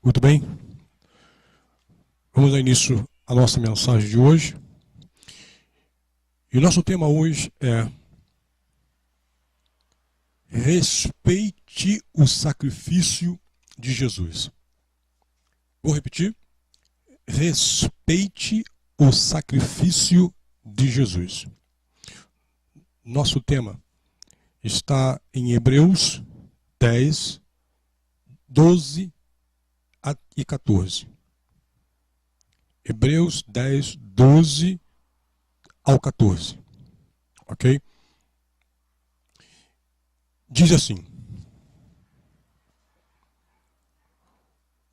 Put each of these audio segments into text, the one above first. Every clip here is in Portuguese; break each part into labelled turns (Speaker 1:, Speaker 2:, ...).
Speaker 1: Muito bem, vamos dar início à nossa mensagem de hoje. E o nosso tema hoje é: respeite o sacrifício de Jesus. Vou repetir: respeite o sacrifício de Jesus. Nosso tema está em Hebreus 10, 12 e 14. Hebreus 10, 12 ao 14. Ok? Diz assim: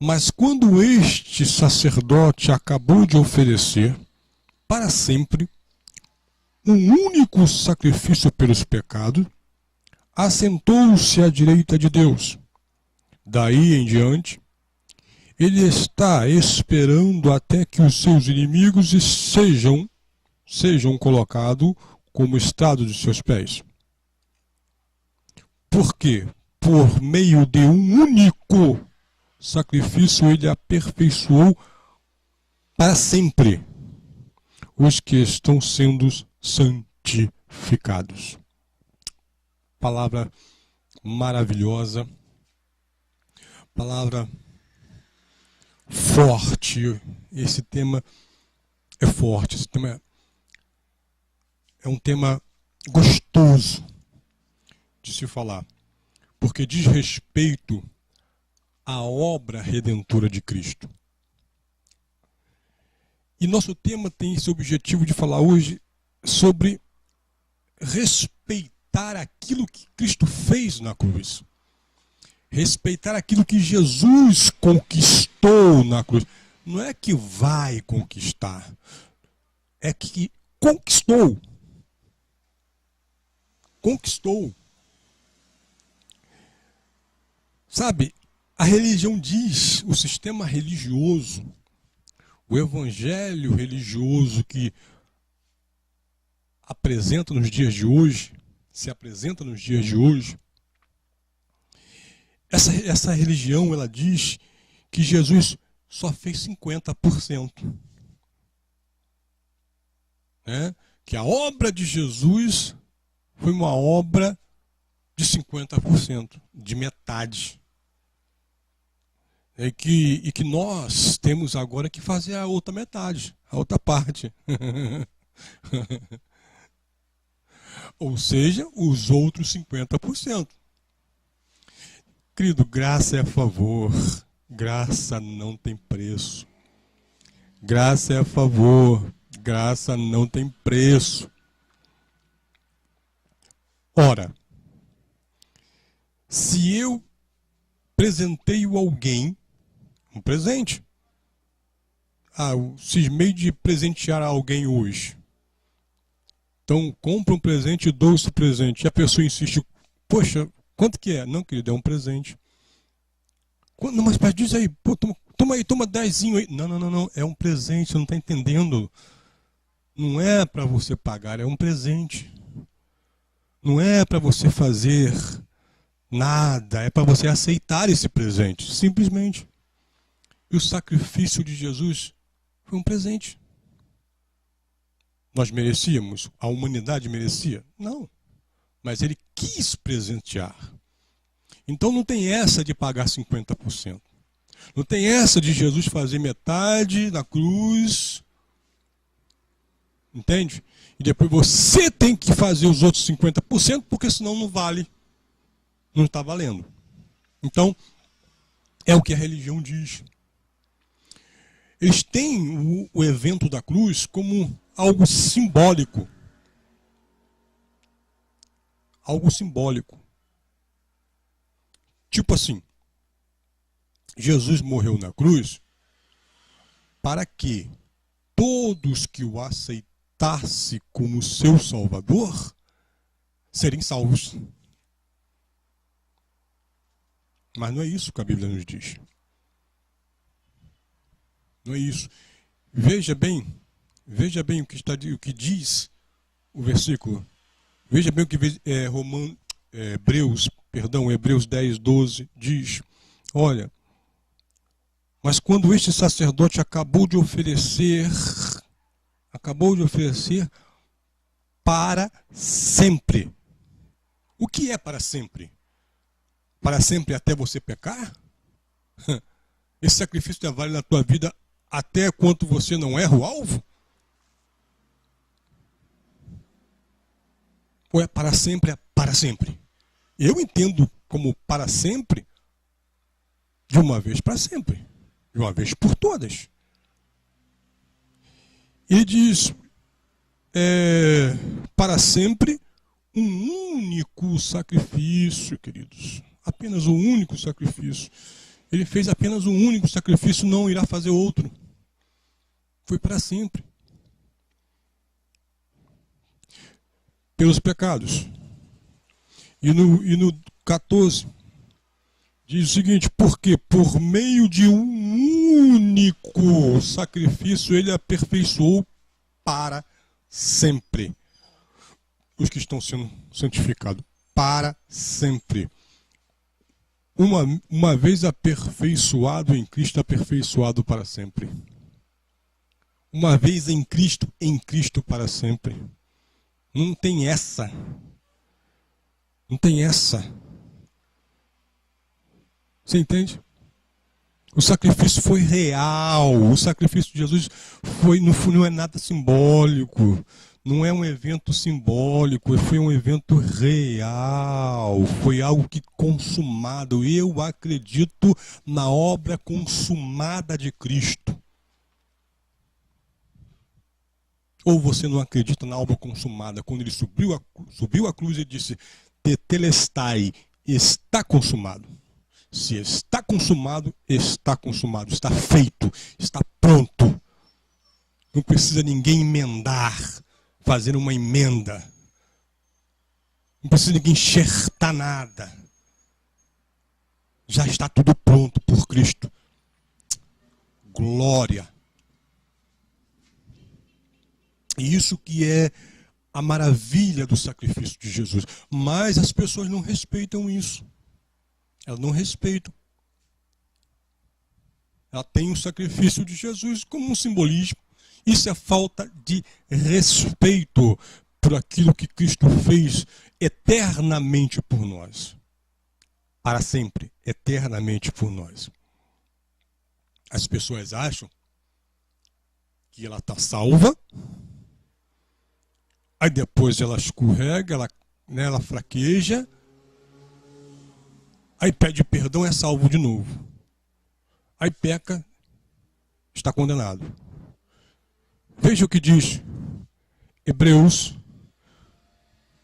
Speaker 1: mas quando este sacerdote acabou de oferecer para sempre um único sacrifício pelos pecados, assentou-se à direita de Deus. Daí em diante, ele está esperando até que os seus inimigos sejam colocados como estrado de seus pés. Por quê? Por meio de um único sacrifício, ele aperfeiçoou para sempre os que estão sendo santificados. Palavra maravilhosa, palavra forte. Esse tema é forte, esse tema é um tema gostoso de se falar, porque diz respeito à obra redentora de Cristo. E nosso tema tem esse objetivo de falar hoje sobre respeitar aquilo que Cristo fez na cruz. Respeitar aquilo que Jesus conquistou na cruz. Não é que vai conquistar, é que conquistou. Conquistou. Sabe, a religião diz, o sistema religioso, o evangelho religioso que apresenta nos dias de hoje, se apresenta nos dias de hoje, essa religião, ela diz que Jesus só fez 50%. Né? Que a obra de Jesus foi uma obra de 50%, de metade. E que nós temos agora que fazer a outra metade, a outra parte. Ou seja, os outros 50%. Querido, graça é a favor, graça não tem preço. Graça é a favor, graça não tem preço. Ora, se eu presenteio alguém um presente, eu cismei de presentear alguém hoje. Então, compra um presente e dou esse presente. E a pessoa insiste: poxa, quanto que é? Não, querido, é um presente. Não, mas diz aí, pô, toma aí, toma 10 aí. Não, é um presente, você não está entendendo. Não é para você pagar, é um presente. Não é para você fazer nada, é para você aceitar esse presente, simplesmente. E o sacrifício de Jesus foi um presente. Nós merecíamos? A humanidade merecia? Não. Mas ele quis presentear. Então não tem essa de pagar 50%. Não tem essa de Jesus fazer metade na cruz. Entende? E depois você tem que fazer os outros 50%, porque senão não vale. Não está valendo. Então, é o que a religião diz. Eles têm o evento da cruz como algo simbólico. Algo simbólico. Tipo assim, Jesus morreu na cruz para que todos que o aceitassem como seu Salvador serem salvos. Mas não é isso que a Bíblia nos diz. Não é isso. Veja bem o que diz o versículo. Veja bem o que Hebreus 10, 12 diz. Olha, Mas quando este sacerdote acabou de oferecer para sempre. O que é para sempre? Para sempre até você pecar? Esse sacrifício vale na tua vida até quanto você não erra o alvo? Ou é para sempre? É para sempre. Eu entendo como para sempre, de uma vez para sempre. De uma vez por todas. Ele diz, para sempre, um único sacrifício, queridos. Apenas um único sacrifício. Ele fez apenas um único sacrifício, não irá fazer outro. Foi para sempre. Pelos pecados. E no 14, diz o seguinte, porque por meio de um único sacrifício ele aperfeiçoou para sempre os que estão sendo santificados. Para sempre. Uma vez aperfeiçoado em Cristo, aperfeiçoado para sempre. Uma vez em Cristo para sempre. Não tem essa. Não tem essa. Você entende? O sacrifício foi real. O sacrifício de Jesus não é nada simbólico. Não é um evento simbólico. Foi um evento real. Foi algo que consumado. Eu acredito na obra consumada de Cristo. Ou você não acredita na obra consumada? Quando ele subiu a cruz e disse, tetelestai, está consumado. Se está consumado, está consumado. Está feito, está pronto. Não precisa ninguém emendar, fazer uma emenda. Não precisa ninguém enxertar nada. Já está tudo pronto por Cristo. Glória. E isso que é a maravilha do sacrifício de Jesus. Mas as pessoas não respeitam isso. Elas não respeitam. Ela tem o sacrifício de Jesus como um simbolismo. Isso é falta de respeito por aquilo que Cristo fez eternamente por nós. Para sempre, eternamente por nós. As pessoas acham que ela está salva. Aí depois ela escorrega, ela fraqueja. Aí pede perdão, é salvo de novo. Aí peca, está condenado. Veja o que diz Hebreus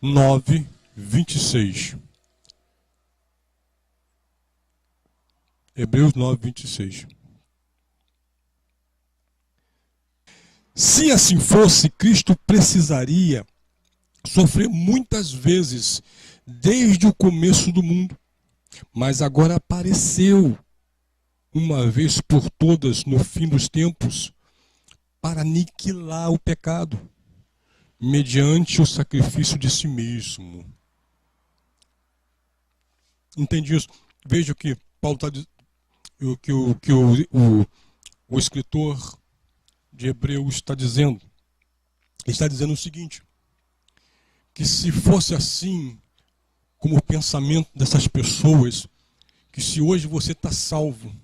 Speaker 1: 9, 26. Hebreus 9, 26. Se assim fosse, Cristo precisaria sofrer muitas vezes desde o começo do mundo. Mas agora apareceu uma vez por todas no fim dos tempos para aniquilar o pecado mediante o sacrifício de si mesmo. Entende isso? Veja o que Paulo está dizendo, o escritor de Hebreus está dizendo. Ele está dizendo o seguinte, que se fosse assim, como o pensamento dessas pessoas, que se hoje você está salvo,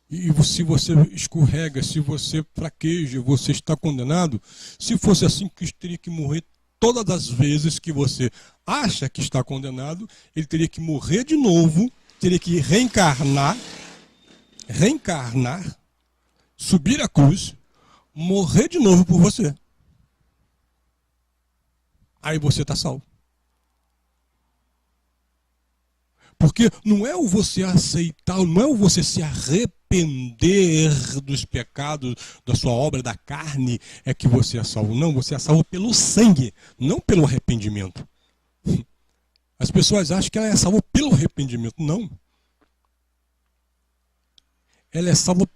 Speaker 1: e se você escorrega, se você fraqueja, você está condenado, se fosse assim, Cristo teria que morrer todas as vezes que você acha que está condenado, ele teria que morrer de novo, teria que reencarnar, subir a cruz, morrer de novo por você. Aí você está salvo. Porque não é o você aceitar, não é o você se arrepender dos pecados, da sua obra, da carne, é que você é salvo. Não, você é salvo pelo sangue, não pelo arrependimento. As pessoas acham que ela é salva pelo arrependimento. Não. Ela é salva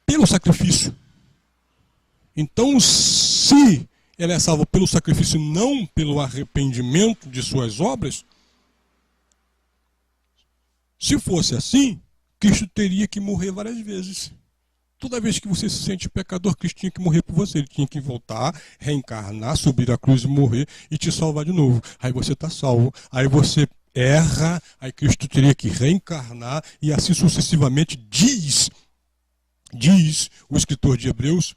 Speaker 1: pelo sacrifício. Então, se ela é salva pelo sacrifício, não pelo arrependimento de suas obras, se fosse assim, Cristo teria que morrer várias vezes. Toda vez que você se sente pecador, Cristo tinha que morrer por você. Ele tinha que voltar, reencarnar, subir a cruz e morrer e te salvar de novo. Aí você está salvo. Aí você erra, aí Cristo teria que reencarnar e assim sucessivamente. Diz o escritor de Hebreus,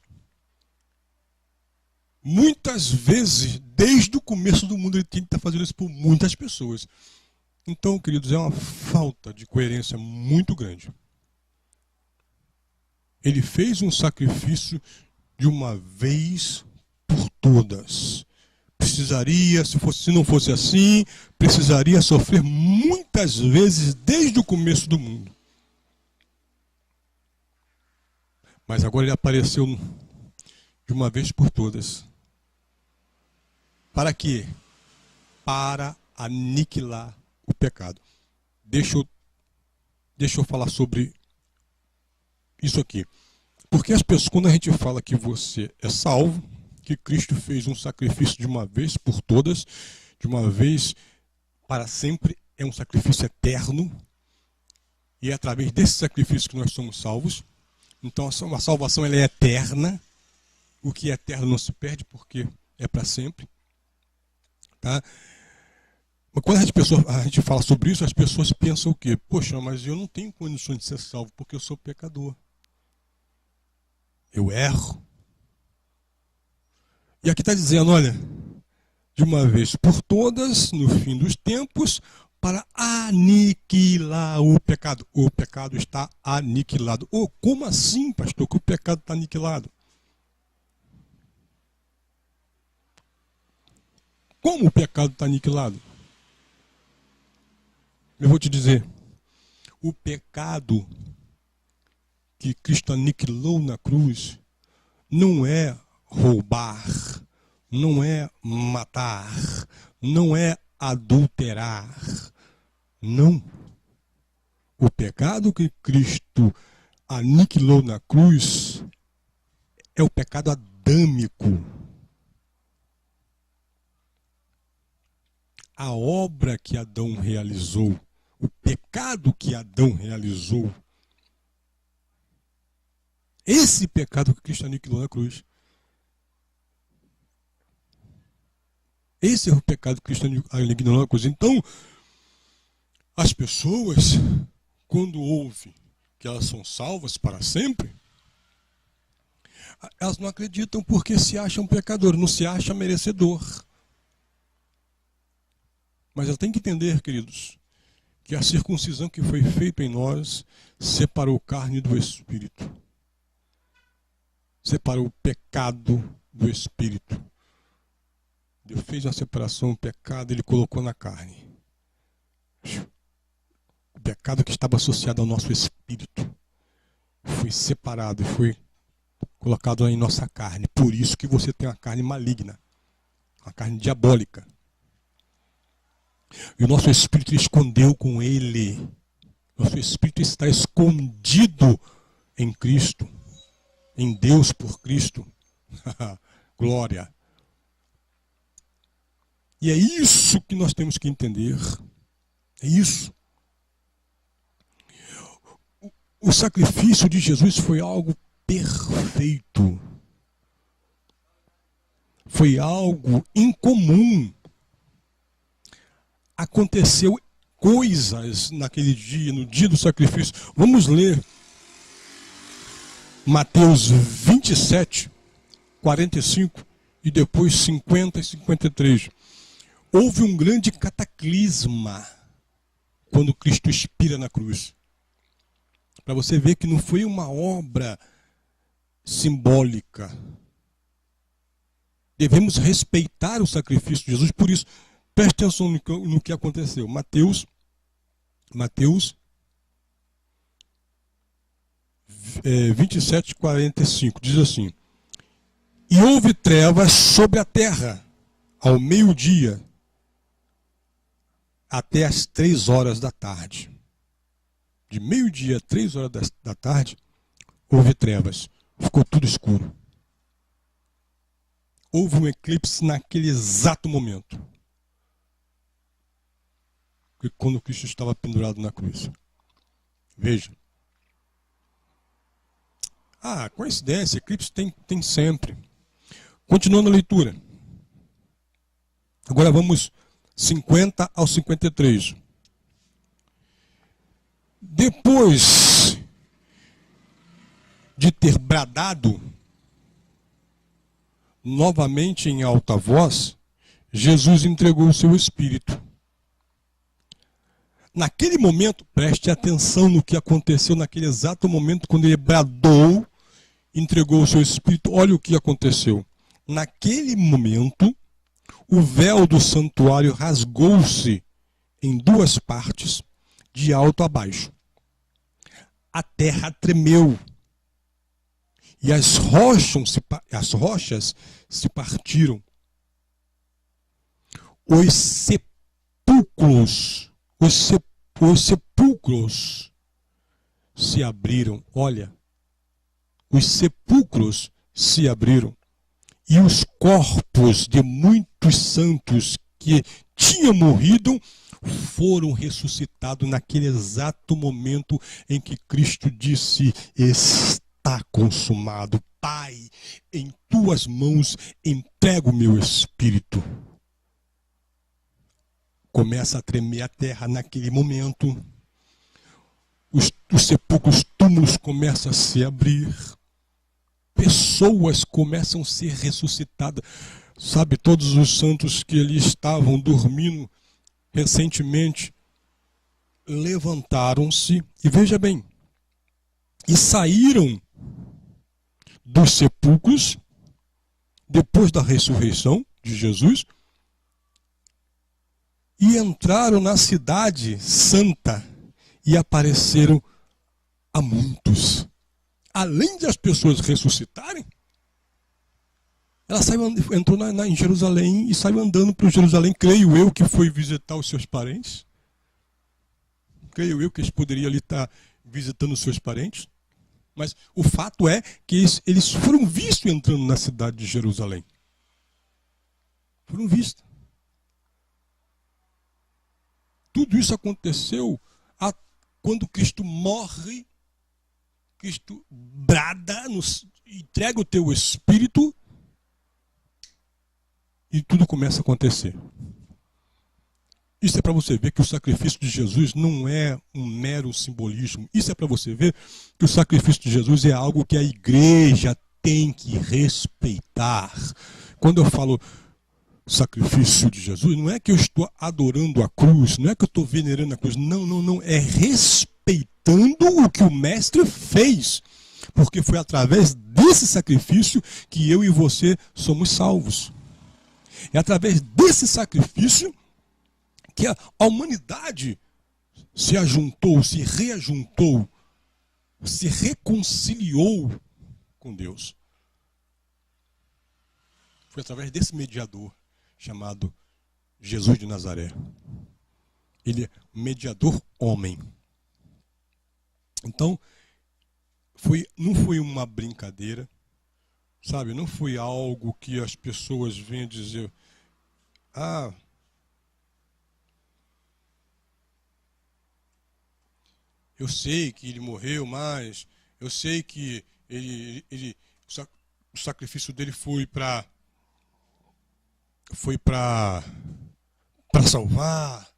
Speaker 1: muitas vezes, desde o começo do mundo, ele tem que estar fazendo isso por muitas pessoas. Então, queridos, é uma falta de coerência muito grande. Ele fez um sacrifício de uma vez por todas. Precisaria, se não fosse assim, precisaria sofrer muitas vezes desde o começo do mundo. Mas agora ele apareceu de uma vez por todas. Para quê? Para aniquilar o pecado. Deixa eu falar sobre isso aqui. Porque as pessoas, quando a gente fala que você é salvo, que Cristo fez um sacrifício de uma vez por todas, de uma vez para sempre, é um sacrifício eterno, e é através desse sacrifício que nós somos salvos. Então a salvação ela é eterna, o que é eterno não se perde porque é para sempre. Tá? Mas quando a gente fala sobre isso, as pessoas pensam o quê? Poxa, mas eu não tenho condições de ser salvo porque eu sou pecador. Eu erro. E aqui está dizendo, olha, de uma vez por todas, no fim dos tempos, para aniquilar o pecado. O pecado está aniquilado. Oh, como assim, pastor, que o pecado está aniquilado? Como o pecado está aniquilado? Eu vou te dizer, o pecado que Cristo aniquilou na cruz não é roubar, não é matar, não é adulterar. Não. O pecado que Cristo aniquilou na cruz é o pecado adâmico. A obra que Adão realizou, o pecado que Adão realizou, esse pecado que Cristo aniquilou na cruz. Esse é o pecado que Cristo aniquilou na cruz. Então, as pessoas, quando ouvem que elas são salvas para sempre, elas não acreditam porque se acham pecador, não se acha merecedor. Mas ela tem que entender, queridos, que a circuncisão que foi feita em nós separou carne do espírito. Separou o pecado do espírito. Deus fez uma separação, o pecado ele colocou na carne. O pecado que estava associado ao nosso espírito foi separado e foi colocado em nossa carne. Por isso que você tem uma carne maligna, uma carne diabólica. E o nosso espírito escondeu com ele. Nosso espírito está escondido em Cristo, em Deus por Cristo. Glória. E é isso que nós temos que entender. É isso. O sacrifício de Jesus foi algo perfeito. Foi algo incomum. Aconteceu coisas naquele dia, no dia do sacrifício. Vamos ler Mateus 27, 45 e depois 50 e 53. Houve um grande cataclisma quando Cristo expira na cruz. Para você ver que não foi uma obra simbólica. Devemos respeitar o sacrifício de Jesus, por isso, preste atenção no que aconteceu. Mateus 27, 45, diz assim: E houve trevas sobre a terra, ao meio-dia, até as 3 horas da tarde. De meio-dia a 3 horas da tarde, houve trevas. Ficou tudo escuro. Houve um eclipse naquele exato momento. Quando Cristo estava pendurado na cruz. Veja, Ah, coincidência, eclipse tem sempre. Continuando a leitura. Agora vamos 50 ao 53. Depois de ter bradado novamente em alta voz, Jesus entregou o seu espírito. Naquele momento, preste atenção no que aconteceu naquele exato momento, quando ele bradou, entregou o seu espírito. Olha o que aconteceu. Naquele momento, o véu do santuário rasgou-se em duas partes, de alto a baixo. A terra tremeu e as rochas se partiram. Os sepulcros se abriram. Olha, os sepulcros se abriram e os corpos de muitos santos que tinham morrido foram ressuscitados naquele exato momento em que Cristo disse: está consumado. Pai, em tuas mãos entrego o meu espírito. Começa a tremer a terra naquele momento. Os sepulcros, túmulos começam a se abrir. Pessoas começam a ser ressuscitadas. Sabe, todos os santos que ali estavam dormindo recentemente levantaram-se e, veja bem, e saíram dos sepulcros depois da ressurreição de Jesus e entraram na cidade santa e apareceram a muitos. Além de as pessoas ressuscitarem, ela entrou em Jerusalém e saiu andando por Jerusalém. Creio eu que foi visitar os seus parentes. Creio eu que eles poderiam ali estar visitando os seus parentes. Mas o fato é que eles foram vistos entrando na cidade de Jerusalém. Foram vistos. Tudo isso aconteceu quando Cristo morre, Cristo brada, entrega o teu espírito e tudo começa a acontecer. Isso é para você ver que o sacrifício de Jesus não é um mero simbolismo. Isso é para você ver que o sacrifício de Jesus é algo que a igreja tem que respeitar. Quando eu falo sacrifício de Jesus, não é que eu estou adorando a cruz, não é que eu estou venerando a cruz. Não. É respeitando o que o Mestre fez. Porque foi através desse sacrifício que eu e você somos salvos. É através desse sacrifício que a humanidade se ajuntou, se reajuntou, se reconciliou com Deus. Foi através desse mediador chamado Jesus de Nazaré. Ele é mediador homem. Então, não foi uma brincadeira, sabe? Não foi algo que as pessoas venham dizer: ah, eu sei que ele morreu, mas eu sei que o sacrifício dele foi para salvar.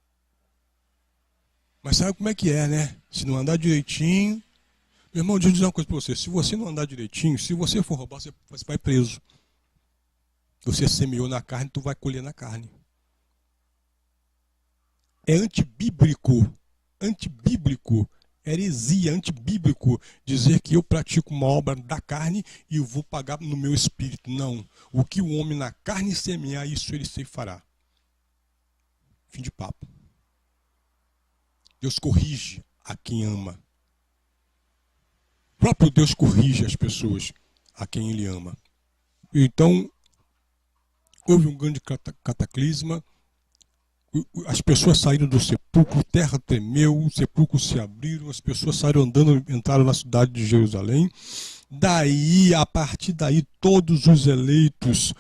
Speaker 1: Mas sabe como é que é, né? Se não andar direitinho... Meu irmão, deixa eu dizer uma coisa para você. Se você não andar direitinho, se você for roubar, você vai preso. Você semeou na carne, tu vai colher na carne. É antibíblico, heresia, antibíblico dizer que eu pratico uma obra da carne e eu vou pagar no meu espírito. Não. O que o homem na carne semear, isso ele se fará. Fim de papo. Deus corrige a quem ama. O próprio Deus corrige as pessoas a quem Ele ama. Então, houve um grande cataclisma. As pessoas saíram do sepulcro, a terra tremeu, os sepulcros se abriram, as pessoas saíram andando, entraram na cidade de Jerusalém. Daí, a partir daí, todos os eleitos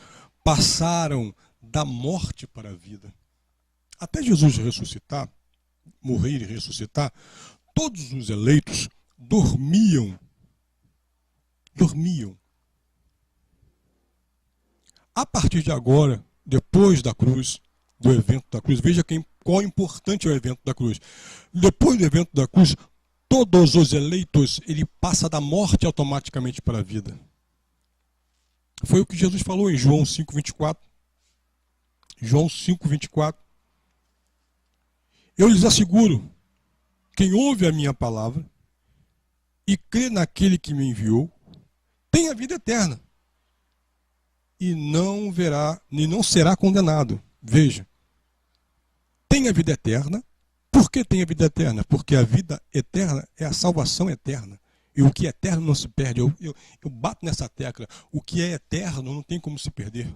Speaker 1: passaram da morte para a vida. Até Jesus ressuscitar, morrer e ressuscitar, todos os eleitos dormiam dormiam. A partir de agora, depois da cruz, do evento da cruz, veja qual é importante é o evento da cruz. Depois do evento da cruz, todos os eleitos, ele passa da morte automaticamente para a vida. Foi o que Jesus falou em João 5,24. João 5,24. Eu lhes asseguro, quem ouve a minha palavra e crê naquele que me enviou, tem a vida eterna. E não verá, nem não será condenado. Veja, tem a vida eterna. Por que tem a vida eterna? Porque a vida eterna é a salvação eterna. E o que é eterno não se perde. Eu bato nessa tecla. O que é eterno não tem como se perder.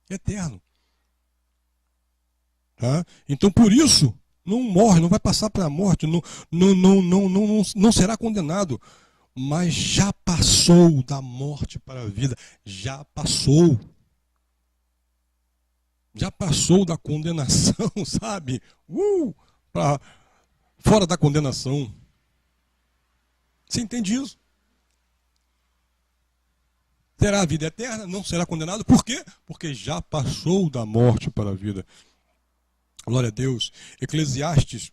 Speaker 1: É eterno. Tá? Então, por isso, não morre, não vai passar para a morte, não será condenado. Mas já passou da morte para a vida. Já passou. Já passou da condenação, sabe? Para fora da condenação. Você entende isso? Terá a vida eterna, não será condenado. Por quê? Porque já passou da morte para a vida. Glória a Deus. Eclesiastes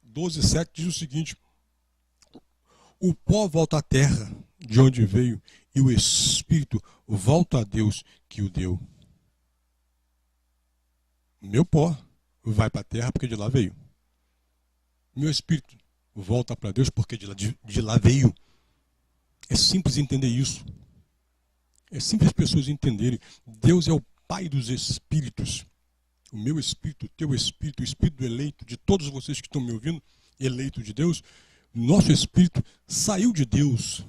Speaker 1: 12:7 diz o seguinte: o pó volta à terra, de onde veio, e o espírito volta a Deus que o deu. Meu pó vai para a terra porque de lá veio. Meu espírito volta para Deus porque de lá veio. É simples entender isso. É simples as pessoas entenderem. Deus é o Pai dos espíritos. O meu espírito, o teu espírito, o espírito do eleito, de todos vocês que estão me ouvindo, eleito de Deus, nosso espírito saiu de Deus.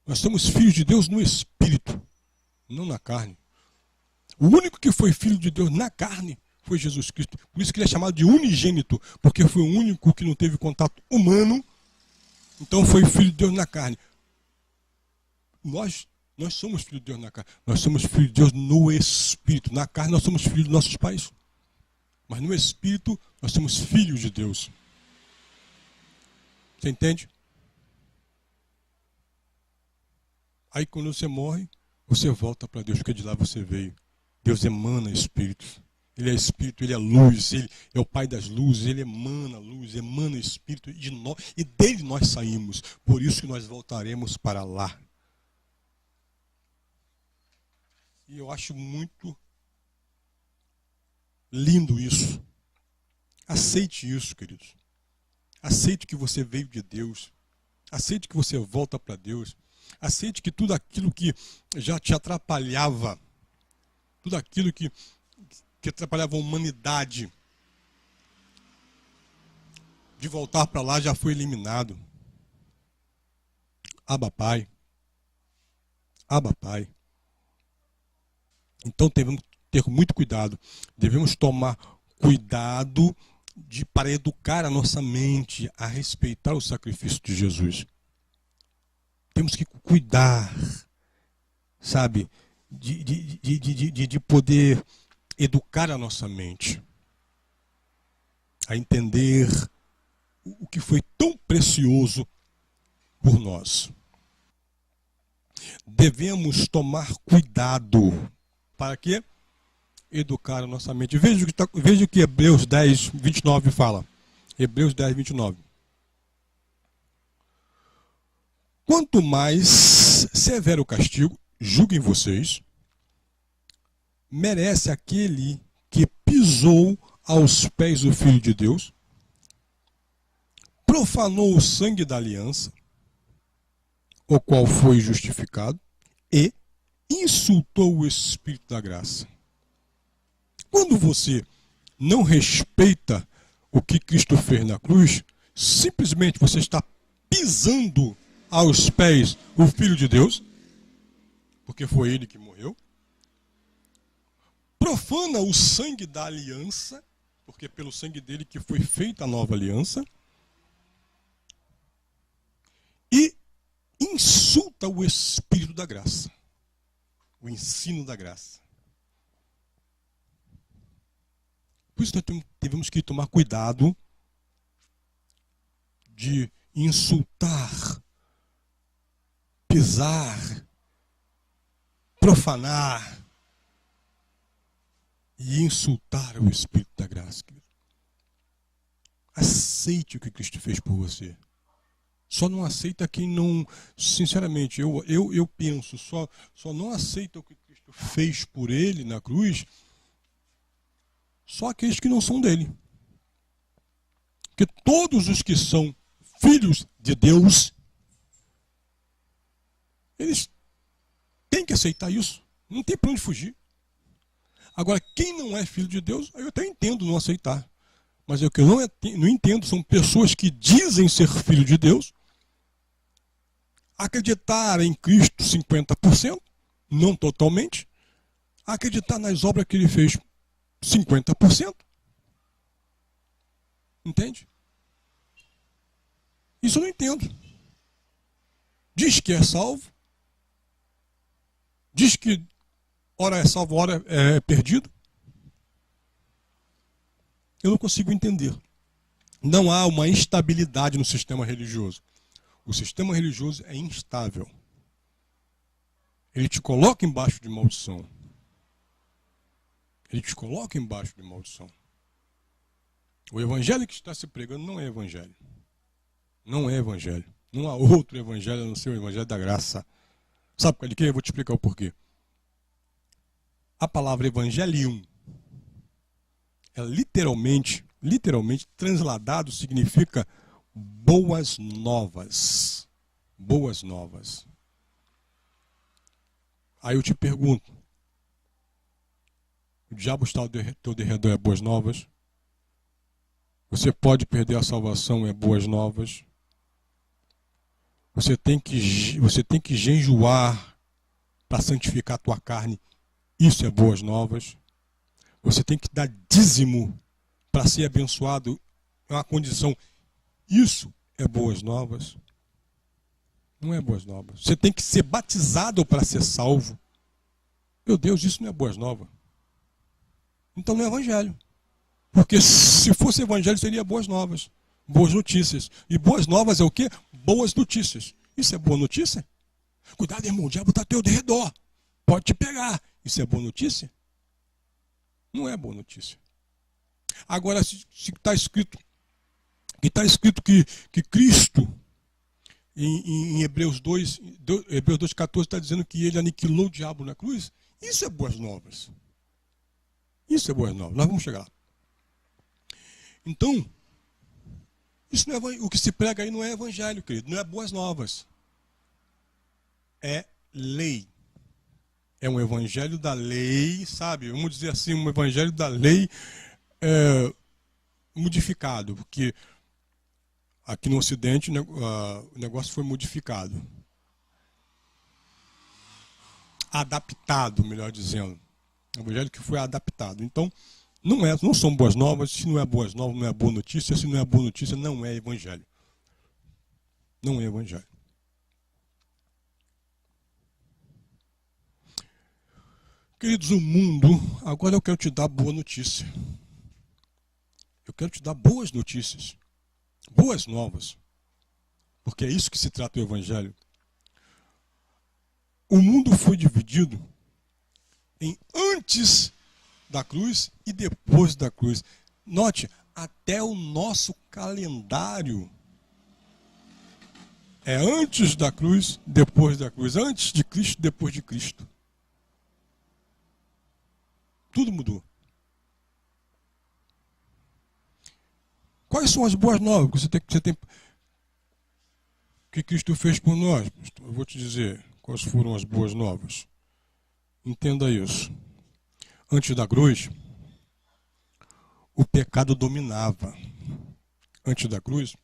Speaker 1: Nós somos filhos de Deus no espírito, não na carne. O único que foi filho de Deus na carne foi Jesus Cristo. Por isso que ele é chamado de unigênito, porque foi o único que não teve contato humano, então foi filho de Deus na carne. Nós somos filhos de Deus na carne. Nós somos filhos de Deus no espírito. Na carne nós somos filhos dos nossos pais. Mas no espírito nós somos filhos de Deus. Você entende? Aí quando você morre, você volta para Deus, porque de lá você veio. Deus emana espíritos. Ele é espírito, ele é luz, ele é o Pai das luzes, ele emana luz, emana espírito, e dele nós saímos. Por isso que nós voltaremos para lá. E eu acho muito lindo isso. Aceite isso, queridos. Aceite que você veio de Deus. Aceite que você volta para Deus. Aceite que tudo aquilo que já te atrapalhava, tudo aquilo que atrapalhava a humanidade, de voltar para lá já foi eliminado. Abba, Pai. Abba, Pai. Então devemos ter muito cuidado. Devemos tomar cuidado para educar a nossa mente a respeitar o sacrifício de Jesus. Temos que cuidar, sabe, de poder educar a nossa mente a entender o que foi tão precioso por nós. Devemos tomar cuidado. Para quê? Educar a nossa mente. Veja o que Hebreus 10:29 fala. Hebreus 10:29. Quanto mais severo o castigo, julguem vocês, merece aquele que pisou aos pés do Filho de Deus, profanou o sangue da aliança, o qual foi justificado, e insultou o Espírito da graça. Quando você não respeita o que Cristo fez na cruz, simplesmente você está pisando aos pés o Filho de Deus, porque foi ele que morreu. Profana o sangue da aliança, porque pelo sangue dele que foi feita a nova aliança. E insulta o Espírito da graça, o ensino da graça. Por isso nós devemos que tomar cuidado de insultar pisar, profanar e insultar o Espírito da graça. Aceite o que Cristo fez por você. Só não aceita quem não, sinceramente, eu penso, só não aceita o que Cristo fez por ele na cruz, só aqueles que não são dele. Porque todos os que são filhos de Deus, eles têm que aceitar isso. Não tem para onde fugir. Agora, quem não é filho de Deus, eu até entendo não aceitar. Mas o que eu não entendo são pessoas que dizem ser filho de Deus, acreditar em Cristo 50%, não totalmente, acreditar nas obras que ele fez 50%. Entende? Isso eu não entendo. Diz que é salvo, diz que ora é salvo, ora é perdido. Eu não consigo entender. Não há uma estabilidade no sistema religioso. O sistema religioso é instável. Ele te coloca embaixo de maldição. Ele te coloca embaixo de maldição. O evangelho que está se pregando não é evangelho. Não é evangelho. Não há outro evangelho a não ser o evangelho da graça. Sabe por que? Eu vou te explicar o porquê. A palavra evangelium é literalmente transladado, significa boas novas. Boas novas. Aí eu te pergunto, o diabo está ao teu derredor, é boas novas? Você pode perder a salvação, é boas novas? Você tem que jejuar para santificar a tua carne, isso é boas novas? Você tem que dar dízimo para ser abençoado, é uma condição, isso é boas novas? Não é boas novas. Você tem que ser batizado para ser salvo. Meu Deus, isso não é boas novas. Então não é evangelho. Porque se fosse evangelho seria boas novas, boas notícias. E boas novas é o quê? Boas notícias. Isso é boa notícia? Cuidado, irmão, o diabo está ao teu redor. Pode te pegar. Isso é boa notícia? Não é boa notícia. Agora, se está escrito que Cristo, em Hebreus 2,14, está dizendo que ele aniquilou o diabo na cruz, isso é boas novas. Isso é boas novas. Nós vamos chegar lá. Então, isso não é, o que se prega aí não é evangelho, querido, não é boas novas. É lei. É um evangelho da lei, sabe? Vamos dizer assim, um evangelho da lei modificado, porque aqui no Ocidente o negócio foi modificado. Adaptado, melhor dizendo. O evangelho que foi adaptado. Então, não são boas novas. Se não é boas novas, não é boa notícia. Se não é boa notícia, não é evangelho. Não é evangelho. Queridos, o mundo, agora eu quero te dar boa notícia. Eu quero te dar boas notícias. Boas novas. Porque é isso que se trata o evangelho. O mundo foi dividido em antes da cruz e depois da cruz. Note, até o nosso calendário é antes da cruz, depois da cruz. Antes de Cristo, depois de Cristo. Tudo mudou. Quais são as boas novas que Cristo fez por nós? Eu vou te dizer quais foram as boas novas. Entenda isso. Antes da cruz, o pecado dominava. Antes da cruz,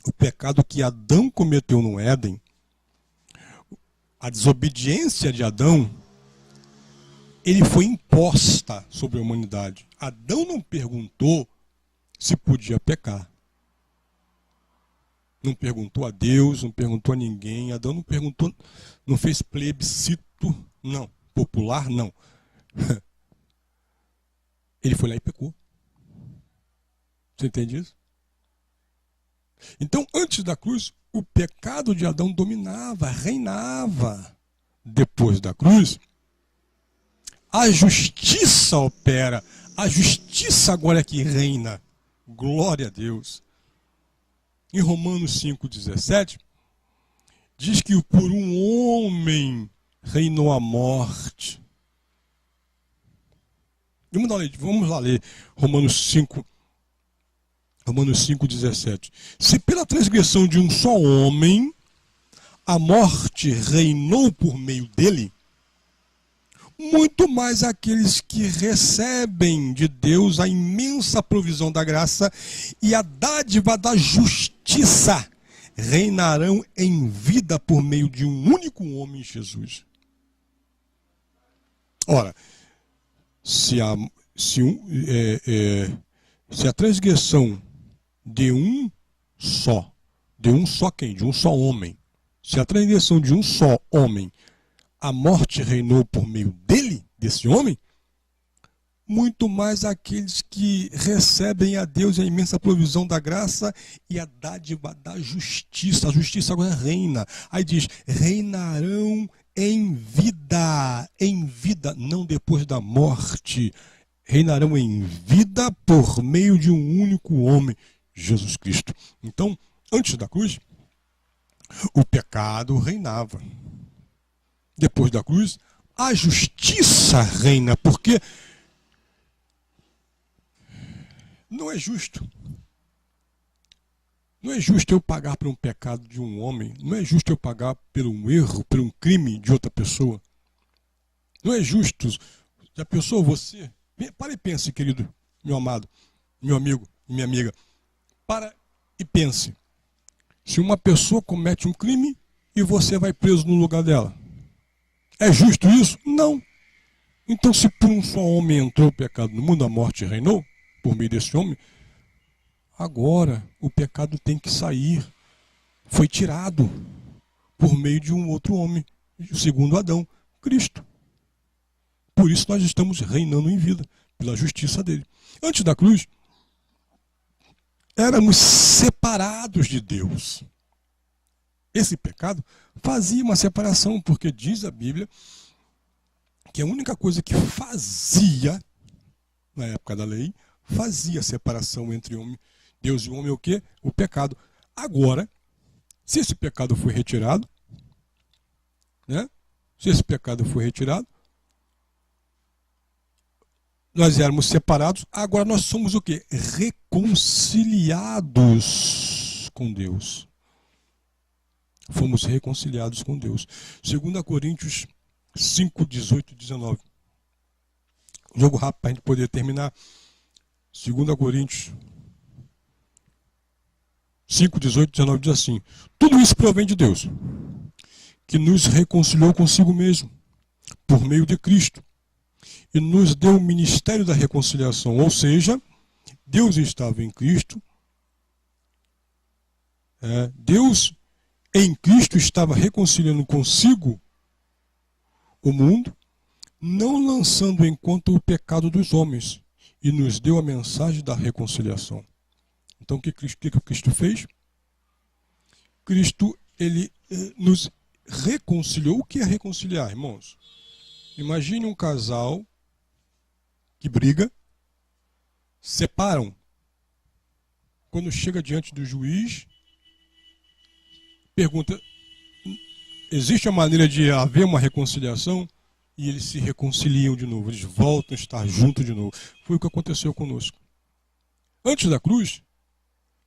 Speaker 1: o pecado que Adão cometeu no Éden, a desobediência de Adão, ele foi imposta sobre a humanidade. Adão não perguntou se podia pecar. Não perguntou a Deus, não perguntou a ninguém. Adão não perguntou, não fez plebiscito, não. Popular, não. Ele foi lá e pecou. Você entende isso? Então, antes da cruz, o pecado de Adão dominava, reinava. Depois da cruz, a justiça opera. A justiça agora é que reina. Glória a Deus. Em Romanos 5,17, diz que por um homem reinou a morte. Vamos lá ler Romanos 5,17. Se pela transgressão de um só homem a morte reinou por meio dele, muito mais aqueles que recebem de Deus a imensa provisão da graça e a dádiva da justiça reinarão em vida por meio de um único homem, Jesus. Ora, se a transgressão de um só quem? De um só homem. Se a transgressão de um só homem, a morte reinou por meio dele, desse homem, muito mais aqueles que recebem a Deus a imensa provisão da graça e a dádiva da justiça. A justiça agora reina. Aí diz, reinarão em vida, não depois da morte. Reinarão em vida por meio de um único homem, Jesus Cristo. Então, antes da cruz, o pecado reinava. Depois da cruz, a justiça reina, porque não é justo. Não é justo eu pagar por um pecado de um homem. Não é justo eu pagar por um erro, por um crime de outra pessoa. Não é justo. Já pensou você? Para e pense, querido, meu amado, meu amigo, minha amiga. Para e pense. Se uma pessoa comete um crime e você vai preso no lugar dela. É justo isso? Não. Então, se por um só homem entrou o pecado no mundo, a morte reinou, por meio desse homem, agora o pecado tem que sair. Foi tirado por meio de um outro homem, segundo Adão, Cristo. Por isso nós estamos reinando em vida, pela justiça dele. Antes da cruz, éramos separados de Deus. Esse pecado fazia uma separação, porque diz a Bíblia que a única coisa que fazia, na época da lei, fazia separação entre Deus e o homem é o quê? O pecado. Agora, se esse pecado foi retirado, né? Se esse pecado foi retirado, nós éramos separados, agora nós somos o quê? Reconciliados com Deus. Fomos reconciliados com Deus. 2 Coríntios 5, 18 e 19. Jogo rápido para a gente poder terminar. 2 Coríntios 5, 18 e 19 diz assim: tudo isso provém de Deus, que nos reconciliou consigo mesmo, por meio de Cristo, e nos deu o ministério da reconciliação. Ou seja, Deus estava em Cristo, Deus em Cristo estava reconciliando consigo o mundo, não lançando em conta o pecado dos homens, e nos deu a mensagem da reconciliação. Então, o que Cristo fez? Cristo, ele nos reconciliou. O que é reconciliar, irmãos? Imagine um casal que briga, separam. Quando chega diante do juiz, pergunta, existe a maneira de haver uma reconciliação? E eles se reconciliam de novo, eles voltam a estar juntos de novo. Foi o que aconteceu conosco. Antes da cruz,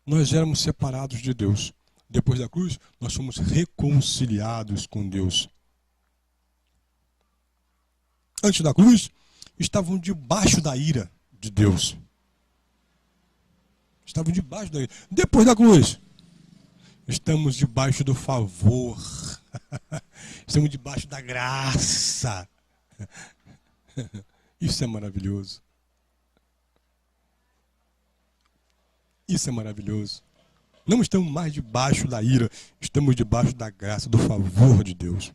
Speaker 1: nós éramos separados de Deus. Depois da cruz, nós somos reconciliados com Deus. Antes da cruz, estavam debaixo da ira de Deus. Estavam debaixo da ira. Depois da cruz, estamos debaixo do favor. Estamos debaixo da graça. Isso é maravilhoso. Isso é maravilhoso. Não estamos mais debaixo da ira, estamos debaixo da graça, do favor de Deus.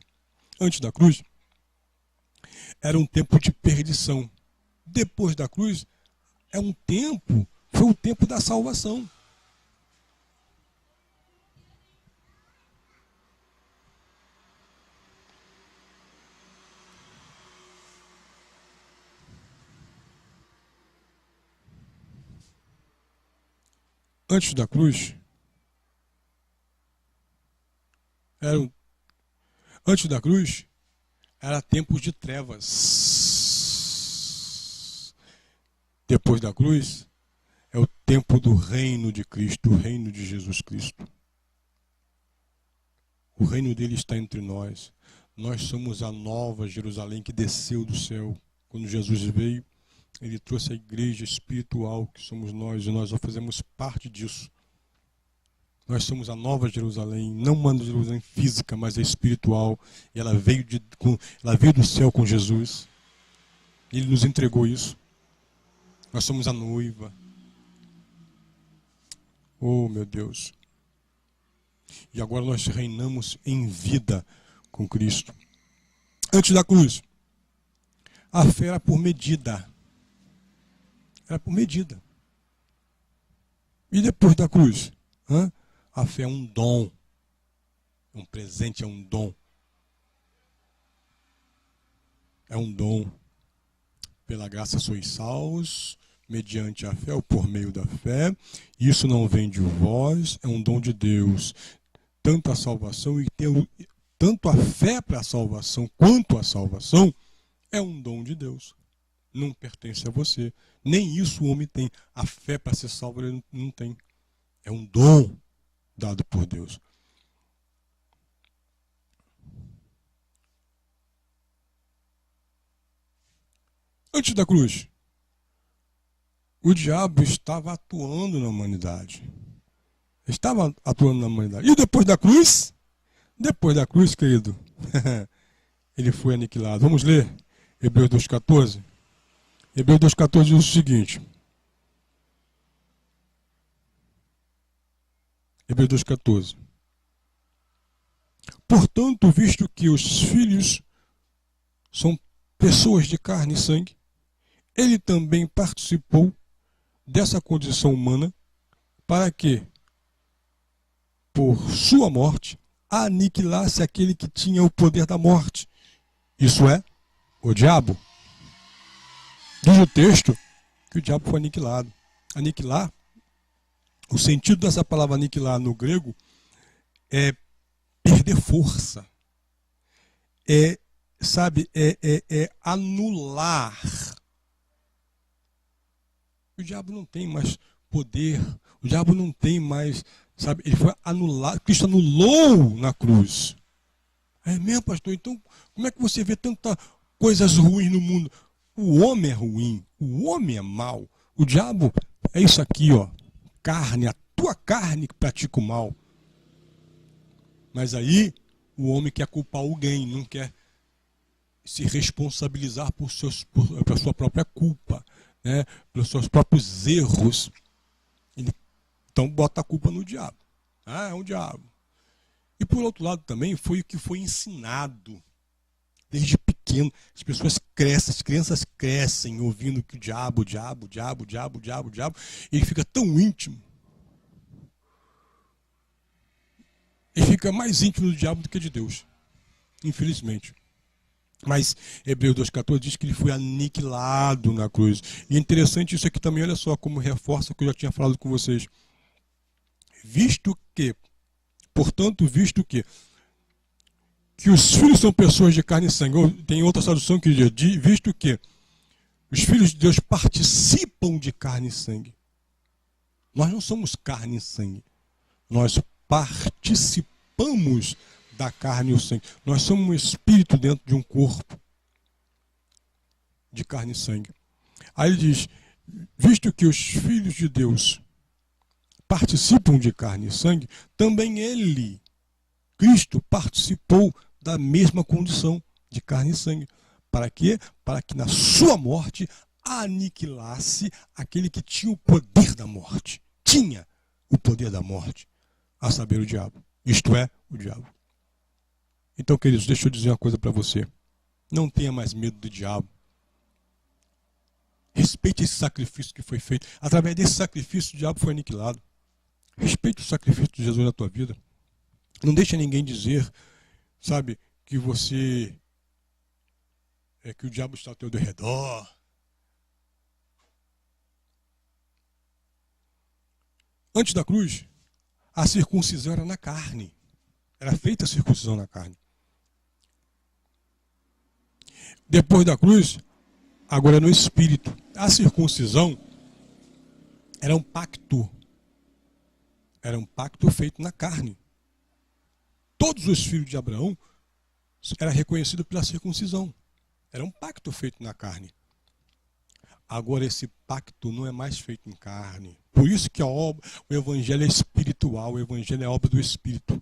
Speaker 1: Antes da cruz, era um tempo de perdição. Depois da cruz, foi o tempo da salvação. Antes da cruz, antes da cruz, era tempos de trevas. Depois da cruz, é o tempo do reino de Cristo, o reino de Jesus Cristo. O reino dele está entre nós. Nós somos a nova Jerusalém que desceu do céu. Quando Jesus veio, ele trouxe a igreja espiritual que somos nós, e nós já fazemos parte disso. Nós somos a nova Jerusalém, não uma Jerusalém física, mas é espiritual. E ela veio do céu com Jesus. Ele nos entregou isso. Nós somos a noiva. Oh, meu Deus. E agora nós reinamos em vida com Cristo. Antes da cruz, a fé era por medida. Era por medida. E depois da cruz? A fé é um dom. Um presente, é um dom. É um dom. Pela graça sois salvos, mediante a fé ou por meio da fé. Isso não vem de vós, é um dom de Deus. Tanto a salvação tanto a fé para a salvação quanto a salvação é um dom de Deus. Não pertence a você. Nem isso o homem tem. A fé para ser salvo ele não tem. É um dom dado por Deus. Antes da cruz, o diabo estava atuando na humanidade. Estava atuando na humanidade. E depois da cruz? Depois da cruz, querido, ele foi aniquilado. Vamos ler Hebreus 2,14? Hebreus 2,14 diz o seguinte. Hebreus 2,14. Portanto, visto que os filhos são pessoas de carne e sangue, ele também participou dessa condição humana para que, por sua morte, aniquilasse aquele que tinha o poder da morte. Isso é, o diabo. Diz o texto que o diabo foi aniquilado. Aniquilar, o sentido dessa palavra aniquilar no grego é perder força. É anular. O diabo não tem mais poder. O diabo não tem mais, ele foi anulado. Cristo anulou na cruz. É mesmo, pastor? Então, como é que você vê tantas coisas ruins no mundo? O homem é ruim, o homem é mau. O diabo é isso aqui, ó. Carne, a tua carne que pratica o mal. Mas aí, o homem quer culpar alguém, não quer se responsabilizar por sua própria culpa, né? Pelos seus próprios erros. Então bota a culpa no diabo. É um diabo. E por outro lado também foi o que foi ensinado desde pequeno. As pessoas crescem, as crianças crescem ouvindo que o diabo, ele fica tão íntimo. Ele fica mais íntimo do diabo do que de Deus. Infelizmente. Mas Hebreus 2,14 diz que ele foi aniquilado na cruz. E é interessante isso aqui também, olha só como reforça o que eu já tinha falado com vocês. Portanto, visto que os filhos são pessoas de carne e sangue. Ou tem outra tradução que diz, visto que os filhos de Deus participam de carne e sangue. Nós não somos carne e sangue. Nós participamos da carne e o sangue. Nós somos um espírito dentro de um corpo de carne e sangue. Aí ele diz, visto que os filhos de Deus participam de carne e sangue, também ele, Cristo, participou da mesma condição de carne e sangue. Para quê? Para que na sua morte aniquilasse aquele que tinha o poder da morte. Tinha o poder da morte, a saber, o diabo. Isto é, o diabo. Então, queridos, deixa eu dizer uma coisa para você. Não tenha mais medo do diabo. Respeite esse sacrifício que foi feito. Através desse sacrifício, o diabo foi aniquilado. Respeite o sacrifício de Jesus na tua vida. Não deixe ninguém dizer, que você que o diabo está ao teu redor. Antes da cruz, a circuncisão era na carne. Era feita a circuncisão na carne. Depois da cruz, agora é no espírito. A circuncisão era um pacto. Era um pacto feito na carne. Todos os filhos de Abraão eram reconhecidos pela circuncisão. Era um pacto feito na carne. Agora esse pacto não é mais feito em carne. Por isso que o evangelho é espiritual, o evangelho é obra do espírito,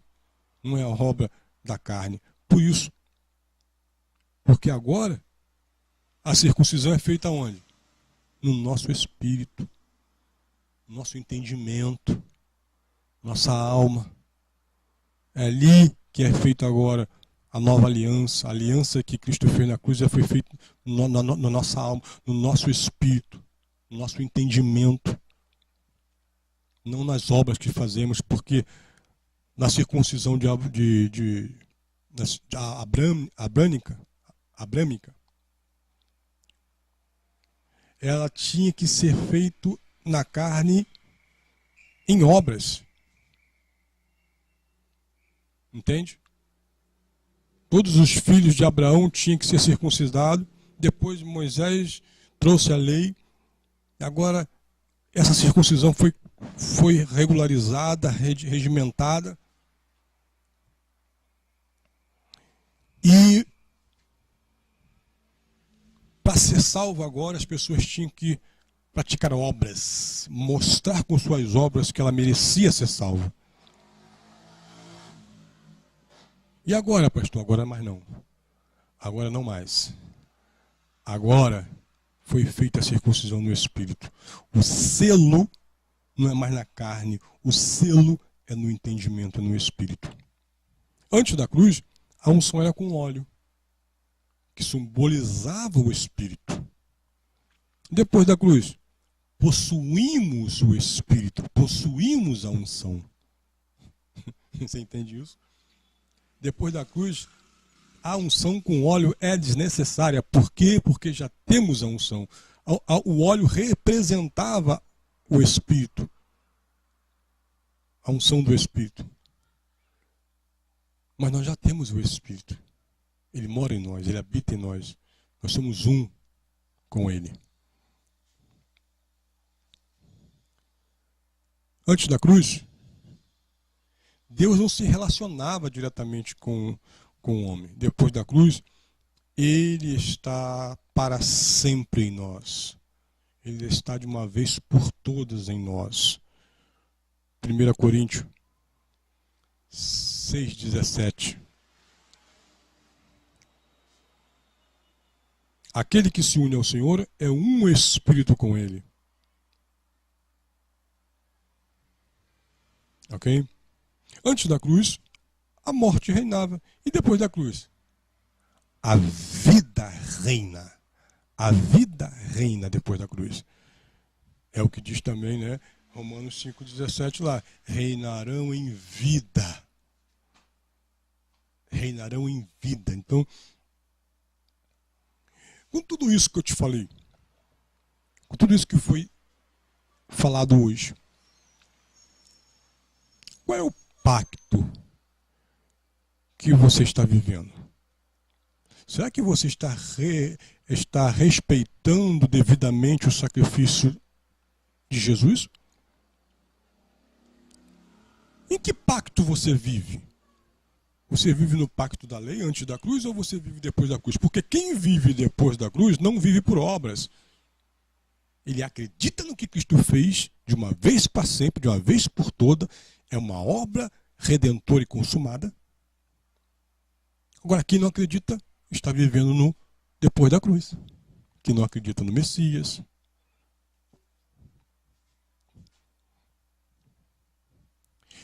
Speaker 1: não é a obra da carne. Por isso, porque agora a circuncisão é feita onde? No nosso espírito, no nosso entendimento, nossa alma. É ali que é feita agora a nova aliança, a aliança que Cristo fez na cruz já foi feita na nossa alma, no nosso espírito, no nosso entendimento, não nas obras que fazemos, porque na circuncisão abrâmica, ela tinha que ser feito na carne em obras. Entende? Todos os filhos de Abraão tinham que ser circuncidados. Depois Moisés trouxe a lei. Agora essa circuncisão foi regularizada, regimentada. E para ser salvo agora, as pessoas tinham que praticar obras, mostrar com suas obras que ela merecia ser salva. E agora, pastor? Agora mais não. Agora não mais. Agora foi feita a circuncisão no espírito. O selo não é mais na carne, o selo é no entendimento, no espírito. Antes da cruz, a unção era com óleo, que simbolizava o espírito. Depois da cruz, possuímos o espírito, possuímos a unção. Você entende isso? Depois da cruz, a unção com óleo é desnecessária. Por quê? Porque já temos a unção. O óleo representava o Espírito. A unção do Espírito. Mas nós já temos o Espírito. Ele mora em nós, ele habita em nós. Nós somos um com ele. Antes da cruz, Deus não se relacionava diretamente com o homem. Depois da cruz, ele está para sempre em nós. Ele está de uma vez por todas em nós. 1 Coríntios 6,17. Aquele que se une ao Senhor é um espírito com ele. Ok? Antes da cruz, a morte reinava. E depois da cruz? A vida reina. A vida reina depois da cruz. É o que diz também, né? Romanos 5,17 lá. Reinarão em vida. Reinarão em vida. Então, com tudo isso que eu te falei, com tudo isso que foi falado hoje, qual é o pacto que você está vivendo? Será que você está respeitando devidamente o sacrifício de Jesus? Em que pacto você vive? Você vive no pacto da lei antes da cruz ou você vive depois da cruz? Porque quem vive depois da cruz não vive por obras. Ele acredita no que Cristo fez de uma vez para sempre, de uma vez por toda. É uma obra redentora e consumada. Agora, quem não acredita está vivendo no depois da cruz. Quem não acredita no Messias.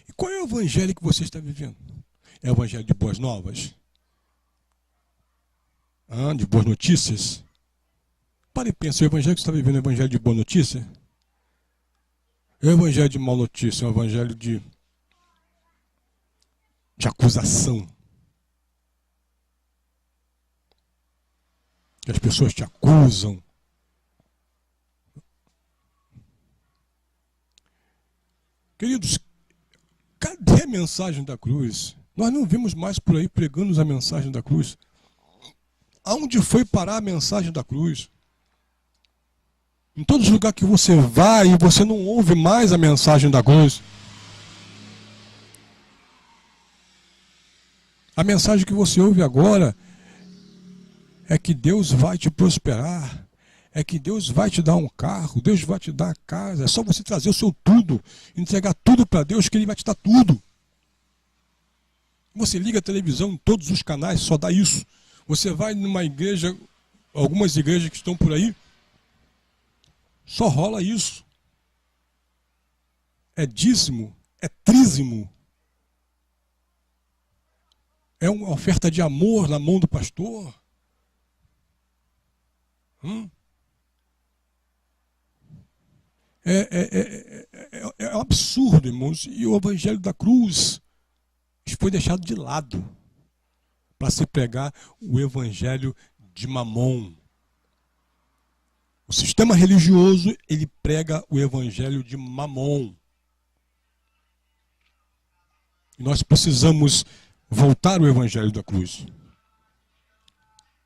Speaker 1: E qual é o evangelho que você está vivendo? É o evangelho de boas novas? De boas notícias? Pare e pense, o evangelho que você está vivendo é o evangelho de boa notícia? É o evangelho de má notícia, é o evangelho de acusação. Que as pessoas te acusam. Queridos, cadê a mensagem da cruz? Nós não vemos mais por aí pregando a mensagem da cruz. Aonde foi parar a mensagem da cruz? Em todos os lugares que você vai e você não ouve mais a mensagem da cruz. A mensagem que você ouve agora é que Deus vai te prosperar, é que Deus vai te dar um carro, Deus vai te dar a casa. É só você trazer o seu tudo, entregar tudo para Deus que Ele vai te dar tudo. Você liga a televisão em todos os canais, só dá isso. Você vai numa igreja, algumas igrejas que estão por aí, só rola isso. É dízimo, é trízimo. É uma oferta de amor na mão do pastor. É um absurdo, irmãos. E o evangelho da cruz foi deixado de lado para se pregar o evangelho de Mamon. O sistema religioso, ele prega o evangelho de Mamon. E nós precisamos voltar ao evangelho da cruz.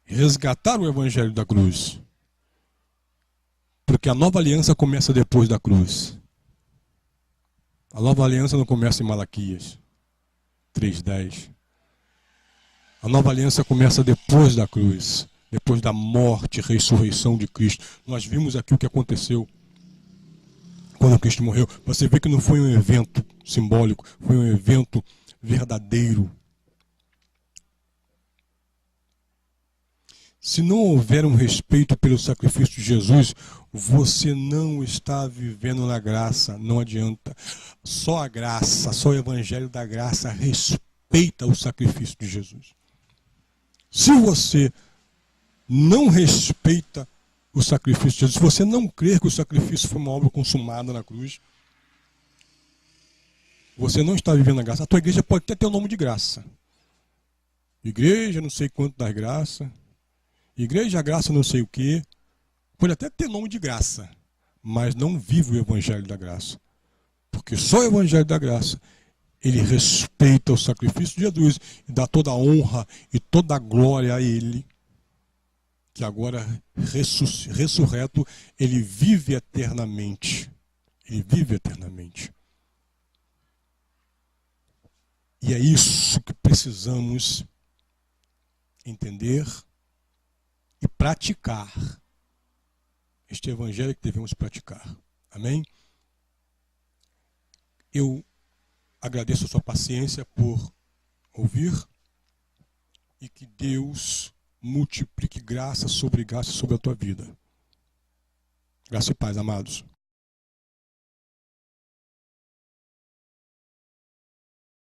Speaker 1: Resgatar o evangelho da cruz. Porque a nova aliança começa depois da cruz. A nova aliança não começa em Malaquias 3:10. A nova aliança começa depois da cruz, depois da morte e ressurreição de Cristo. Nós vimos aqui o que aconteceu quando Cristo morreu. Você vê que não foi um evento simbólico, foi um evento verdadeiro. Se não houver um respeito pelo sacrifício de Jesus, você não está vivendo na graça, não adianta. Só a graça, só o evangelho da graça respeita o sacrifício de Jesus. Se você não respeita o sacrifício de Jesus, se você não crer que o sacrifício foi uma obra consumada na cruz, você não está vivendo a graça. A tua igreja pode até ter o nome de graça. Igreja não sei quanto das graças. Igreja graça não sei o quê. Pode até ter nome de graça, mas não vive o evangelho da graça. Porque só o evangelho da graça, ele respeita o sacrifício de Jesus e dá toda a honra e toda a glória a ele, que agora ressurreto, ele vive eternamente. Ele vive eternamente. E é isso que precisamos entender e praticar. Este evangelho que devemos praticar. Amém? Eu agradeço a sua paciência por ouvir e que Deus multiplique graça sobre a tua vida. Graça e paz, amados.